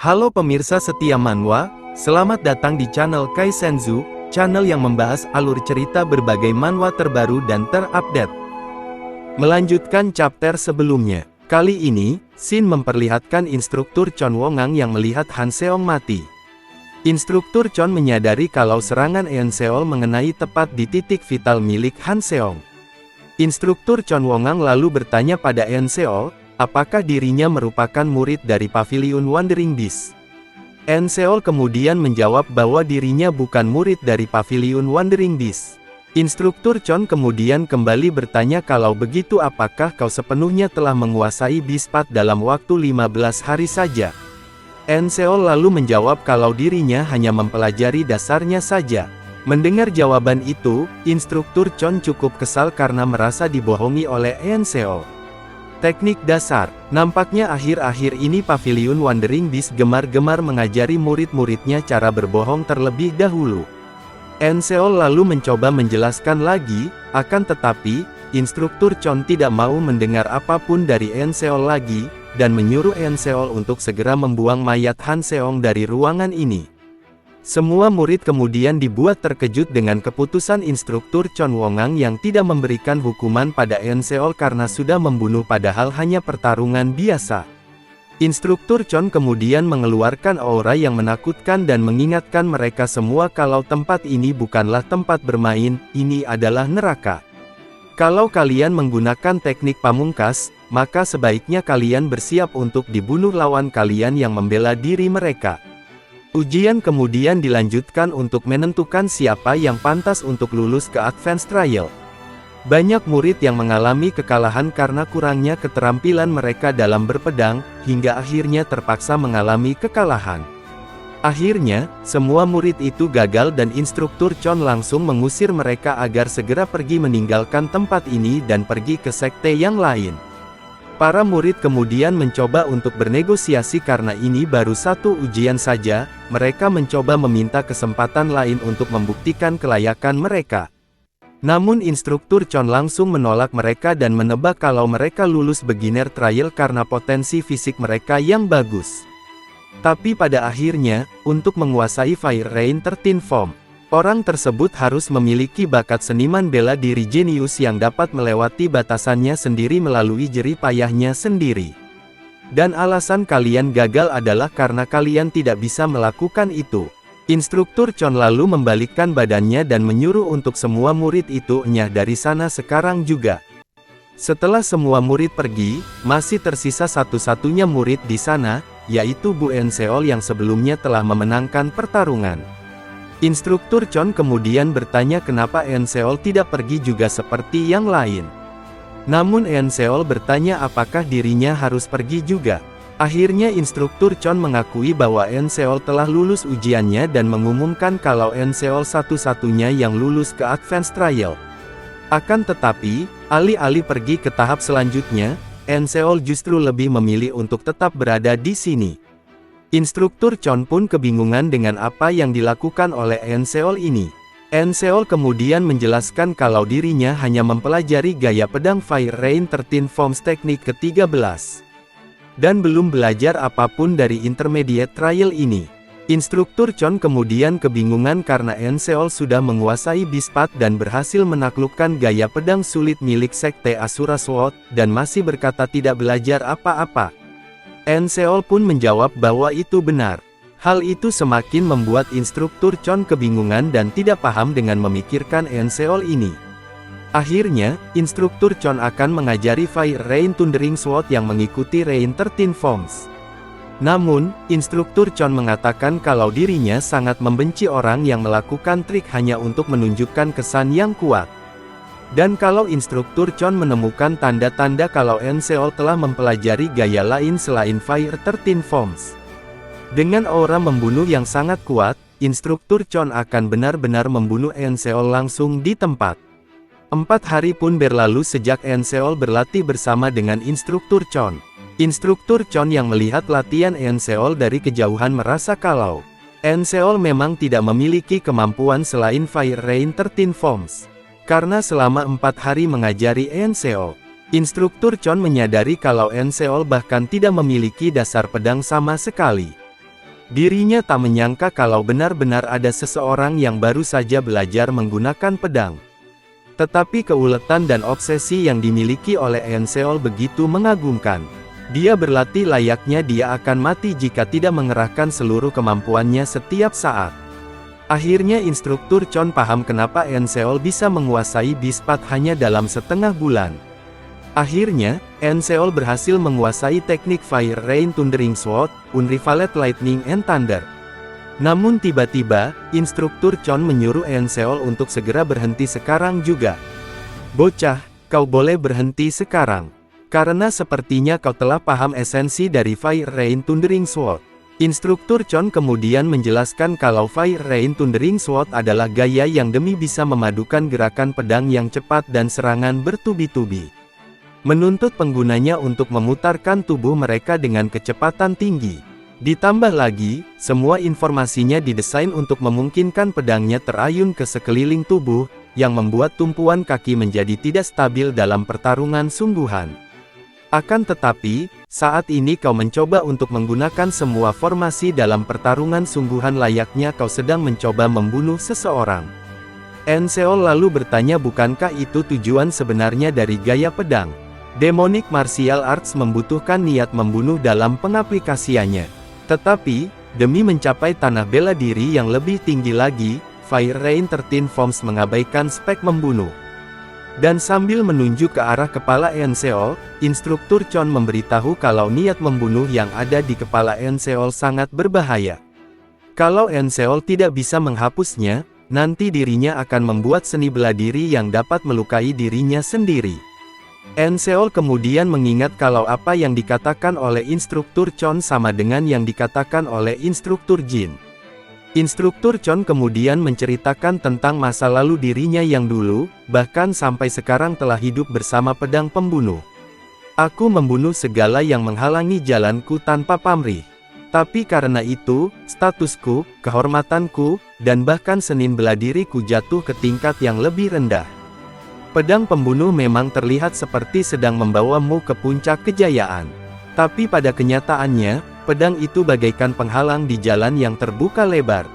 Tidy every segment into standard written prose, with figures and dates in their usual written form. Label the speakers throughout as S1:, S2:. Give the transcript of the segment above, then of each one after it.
S1: Halo pemirsa setia manhwa, selamat datang di channel Kaizenzu, channel yang membahas alur cerita berbagai manhwa terbaru dan terupdate. Melanjutkan chapter sebelumnya, kali ini, Shin memperlihatkan instruktur Chon Wongang yang melihat Han Seong mati. Instruktur Chon menyadari kalau serangan Eun Seol mengenai tepat di titik vital milik Han Seong. Instruktur Chon Wongang lalu bertanya pada Eun Seol, apakah dirinya merupakan murid dari Pavilion Wandering Beast. Eun Seol kemudian menjawab bahwa dirinya bukan murid dari Pavilion Wandering Beast. Instruktur Chon kemudian kembali bertanya kalau begitu apakah kau sepenuhnya telah menguasai Beast Path dalam waktu 15 hari saja. Eun Seol lalu menjawab kalau dirinya hanya mempelajari dasarnya saja. Mendengar jawaban itu, instruktur Chon cukup kesal karena merasa dibohongi oleh Eun Seol. Teknik dasar. Nampaknya akhir-akhir ini Pavilion Wandering Beast gemar-gemar mengajari murid-muridnya cara berbohong terlebih dahulu. Eun Seol lalu mencoba menjelaskan lagi, akan tetapi, instruktur Chon tidak mau mendengar apapun dari Eun Seol lagi, dan menyuruh Eun Seol untuk segera membuang mayat Han Seong dari ruangan ini. Semua murid kemudian dibuat terkejut dengan keputusan instruktur Chon Wongang yang tidak memberikan hukuman pada Eun Seol karena sudah membunuh padahal hanya pertarungan biasa. Instruktur Chon kemudian mengeluarkan aura yang menakutkan dan mengingatkan mereka semua kalau tempat ini bukanlah tempat bermain, ini adalah neraka. Kalau kalian menggunakan teknik pamungkas, maka sebaiknya kalian bersiap untuk dibunuh lawan kalian yang membela diri mereka. Ujian kemudian dilanjutkan untuk menentukan siapa yang pantas untuk lulus ke Advanced Trial. Banyak murid yang mengalami kekalahan karena kurangnya keterampilan mereka dalam berpedang, hingga akhirnya terpaksa mengalami kekalahan. Akhirnya, semua murid itu gagal dan instruktur Chon langsung mengusir mereka agar segera pergi meninggalkan tempat ini dan pergi ke sekte yang lain. Para murid kemudian mencoba untuk bernegosiasi karena ini baru satu ujian saja, mereka mencoba meminta kesempatan lain untuk membuktikan kelayakan mereka. Namun instruktur Chon langsung menolak mereka dan menebak kalau mereka lulus beginner trial karena potensi fisik mereka yang bagus. Tapi pada akhirnya, untuk menguasai Fire Rain 13 Form, orang tersebut harus memiliki bakat seniman bela diri jenius yang dapat melewati batasannya sendiri melalui jerih payahnya sendiri. Dan alasan kalian gagal adalah karena kalian tidak bisa melakukan itu. Instruktur Chon lalu membalikkan badannya dan menyuruh untuk semua murid itu nyah dari sana sekarang juga. Setelah semua murid pergi, masih tersisa satu-satunya murid di sana, yaitu Bu Eun Seol yang sebelumnya telah memenangkan pertarungan. Instruktur Chon kemudian bertanya kenapa Eun Seol tidak pergi juga seperti yang lain. Namun Eun Seol bertanya apakah dirinya harus pergi juga. Akhirnya instruktur Chon mengakui bahwa Eun Seol telah lulus ujiannya dan mengumumkan kalau Eun Seol satu-satunya yang lulus ke Advanced Trial. Akan tetapi, alih-alih pergi ke tahap selanjutnya, Eun Seol justru lebih memilih untuk tetap berada di sini. Instruktur Chon pun kebingungan dengan apa yang dilakukan oleh Eun Seol ini. Eun Seol kemudian menjelaskan kalau dirinya hanya mempelajari gaya pedang Fire Rain 13 Forms teknik ke-13. Dan belum belajar apapun dari intermediate trial ini. Instruktur Chon kemudian kebingungan karena Eun Seol sudah menguasai Beast Path dan berhasil menaklukkan gaya pedang sulit milik Sekte Asura Sword, dan masih berkata tidak belajar apa-apa. Eun Seol pun menjawab bahwa itu benar. Hal itu semakin membuat instruktur Chon kebingungan dan tidak paham dengan memikirkan Eun Seol ini. Akhirnya, instruktur Chon akan mengajari Fire Rain Thundering Sword yang mengikuti Rain 13 Forms. Namun, instruktur Chon mengatakan kalau dirinya sangat membenci orang yang melakukan trik hanya untuk menunjukkan kesan yang kuat. Dan kalau instruktur Chon menemukan tanda-tanda kalau Eun Seol telah mempelajari gaya lain selain Fire 13 Forms. Dengan aura membunuh yang sangat kuat, instruktur Chon akan benar-benar membunuh Eun Seol langsung di tempat. 4 hari pun berlalu sejak Eun Seol berlatih bersama dengan instruktur Chon. Instruktur Chon yang melihat latihan Eun Seol dari kejauhan merasa kalau Eun Seol memang tidak memiliki kemampuan selain Fire Rain 13 Forms. Karena selama 4 hari mengajari Eun Seol, instruktur Chon menyadari kalau Eun Seol bahkan tidak memiliki dasar pedang sama sekali. Dirinya tak menyangka kalau benar-benar ada seseorang yang baru saja belajar menggunakan pedang. Tetapi keuletan dan obsesi yang dimiliki oleh Enseol begitu mengagumkan. Dia berlatih layaknya dia akan mati jika tidak mengerahkan seluruh kemampuannya setiap saat. Akhirnya instruktur Chon paham kenapa Enseol bisa menguasai Bispat hanya dalam setengah bulan. Akhirnya, Enseol berhasil menguasai teknik Fire Rain Thundering Sword, Unrivaled Lightning and Thunder. Namun tiba-tiba, instruktur Chon menyuruh Enseol untuk segera berhenti sekarang juga. "Bocah, kau boleh berhenti sekarang. Karena sepertinya kau telah paham esensi dari Fire Rain Thundering Sword." Instruktur Chon kemudian menjelaskan kalau Fire Rain Thundering Sword adalah gaya yang demi bisa memadukan gerakan pedang yang cepat dan serangan bertubi-tubi. Menuntut penggunanya untuk memutarkan tubuh mereka dengan kecepatan tinggi. Ditambah lagi, semua informasinya didesain untuk memungkinkan pedangnya terayun ke sekeliling tubuh, yang membuat tumpuan kaki menjadi tidak stabil dalam pertarungan sungguhan. Akan tetapi, saat ini kau mencoba untuk menggunakan semua formasi dalam pertarungan sungguhan layaknya kau sedang mencoba membunuh seseorang. Enseol lalu bertanya, bukankah itu tujuan sebenarnya dari gaya pedang? Demonic Martial Arts membutuhkan niat membunuh dalam pengaplikasiannya. Tetapi, demi mencapai tanah bela diri yang lebih tinggi lagi, Fire Rain 13 Forms mengabaikan spek membunuh. Dan sambil menunjuk ke arah kepala Enseol, instruktur Chon memberitahu kalau niat membunuh yang ada di kepala Enseol sangat berbahaya. Kalau Enseol tidak bisa menghapusnya, nanti dirinya akan membuat seni bela diri yang dapat melukai dirinya sendiri. Enseol kemudian mengingat kalau apa yang dikatakan oleh instruktur Chon sama dengan yang dikatakan oleh instruktur Jin. Instruktur Chon kemudian menceritakan tentang masa lalu dirinya yang dulu, bahkan sampai sekarang telah hidup bersama pedang pembunuh. "Aku membunuh segala yang menghalangi jalanku tanpa pamrih. Tapi karena itu, statusku, kehormatanku, dan bahkan senin bela diriku jatuh ke tingkat yang lebih rendah. Pedang pembunuh memang terlihat seperti sedang membawamu ke puncak kejayaan. Tapi pada kenyataannya, pedang itu bagaikan penghalang di jalan yang terbuka lebar.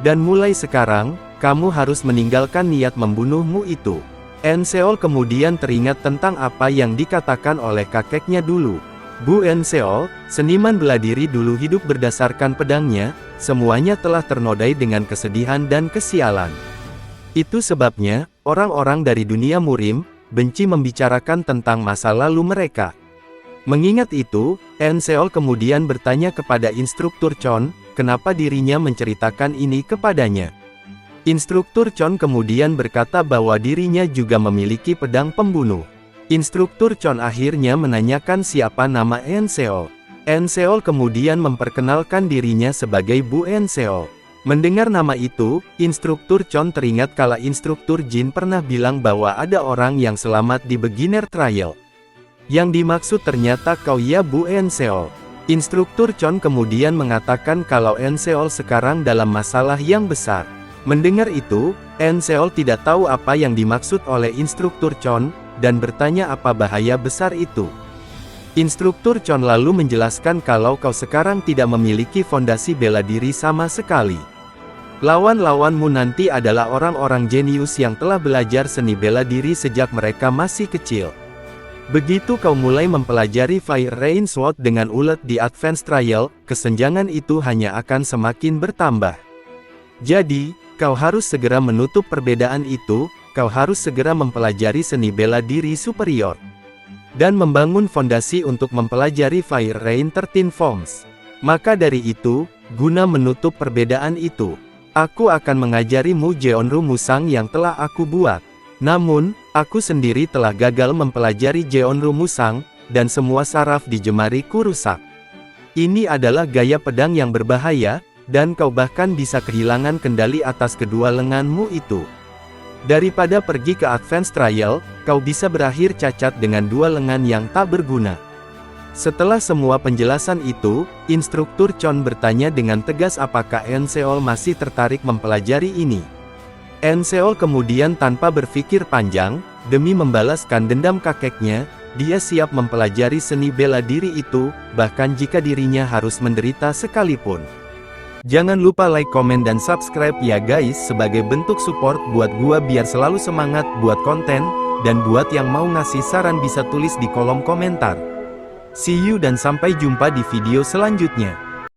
S1: Dan mulai sekarang, kamu harus meninggalkan niat membunuhmu itu." Enseol kemudian teringat tentang apa yang dikatakan oleh kakeknya dulu. Bu Enseol, seniman bela diri dulu hidup berdasarkan pedangnya, semuanya telah ternodai dengan kesedihan dan kesialan. Itu sebabnya, orang-orang dari dunia murim, benci membicarakan tentang masa lalu mereka. Mengingat itu, Enseol kemudian bertanya kepada instruktur Chon, kenapa dirinya menceritakan ini kepadanya. Instruktur Chon kemudian berkata bahwa dirinya juga memiliki pedang pembunuh. Instruktur Chon akhirnya menanyakan siapa nama Enseol. Enseol kemudian memperkenalkan dirinya sebagai Bu Enseol. Mendengar nama itu, instruktur Chon teringat kala instruktur Jin pernah bilang bahwa ada orang yang selamat di beginner trial. Yang dimaksud ternyata kau ya Bu Enseol. Instruktur Chon kemudian mengatakan kalau Enseol sekarang dalam masalah yang besar. Mendengar itu, Enseol tidak tahu apa yang dimaksud oleh instruktur Chon, dan bertanya apa bahaya besar itu. Instruktur Chon lalu menjelaskan kalau kau sekarang tidak memiliki fondasi bela diri sama sekali. Lawan-lawanmu nanti adalah orang-orang jenius yang telah belajar seni bela diri sejak mereka masih kecil. Begitu kau mulai mempelajari Fire Rain Sword dengan ulet di Advanced Trial, kesenjangan itu hanya akan semakin bertambah. Jadi, kau harus segera menutup perbedaan itu, kau harus segera mempelajari seni bela diri superior. Dan membangun fondasi untuk mempelajari Fire Rain 13 Forms. Maka dari itu, guna menutup perbedaan itu, aku akan mengajarimu Jeonru Musang yang telah aku buat. Namun, aku sendiri telah gagal mempelajari Jeonru Musang, dan semua saraf di jemariku rusak. Ini adalah gaya pedang yang berbahaya, dan kau bahkan bisa kehilangan kendali atas kedua lenganmu itu. Daripada pergi ke Advanced Trial, kau bisa berakhir cacat dengan dua lengan yang tak berguna. Setelah semua penjelasan itu, instruktur Chon bertanya dengan tegas apakah Enseol masih tertarik mempelajari ini. Enseol kemudian tanpa berpikir panjang, demi membalaskan dendam kakeknya, dia siap mempelajari seni bela diri itu, bahkan jika dirinya harus menderita sekalipun. Jangan lupa like, komen, dan subscribe ya guys, sebagai bentuk support buat gua biar selalu semangat buat konten, dan buat yang mau ngasih saran bisa tulis di kolom komentar. See you dan sampai jumpa di video selanjutnya.